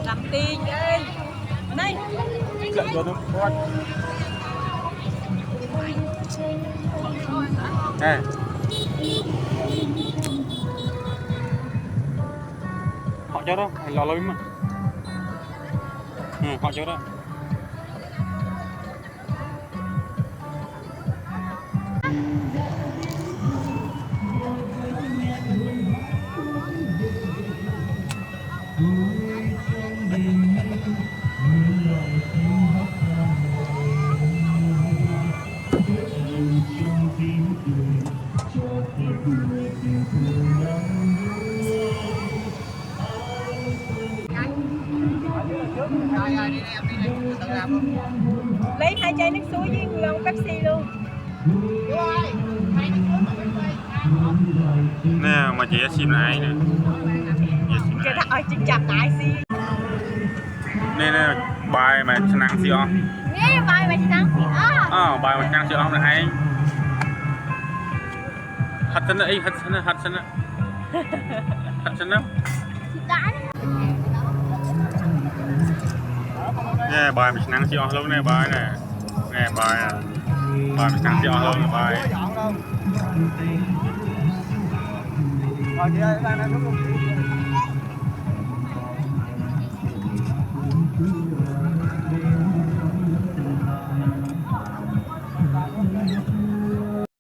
làm tiền đi đây Chạy cho nó quát. Nè. Họ cho đó, lò lôi mà. Họ cho đó. lấy 2 chai nước suối với lon Pepsi luôn. Nè, mà chị xin lại nè. Chị ta ở trên chạp lại xí. Nè, bài mà năng xí không? Nghe bài mà năng xí Bài mà năng xí không là anh. Hất sân ấy, hất sân á. Hất sân á. Nè, bài mà năng xí không luôn nè, bài nè. Nè, bài nè. Bài mà năng xí không luôn nè, bài. Rồi chị ơi, đang xuống luôn.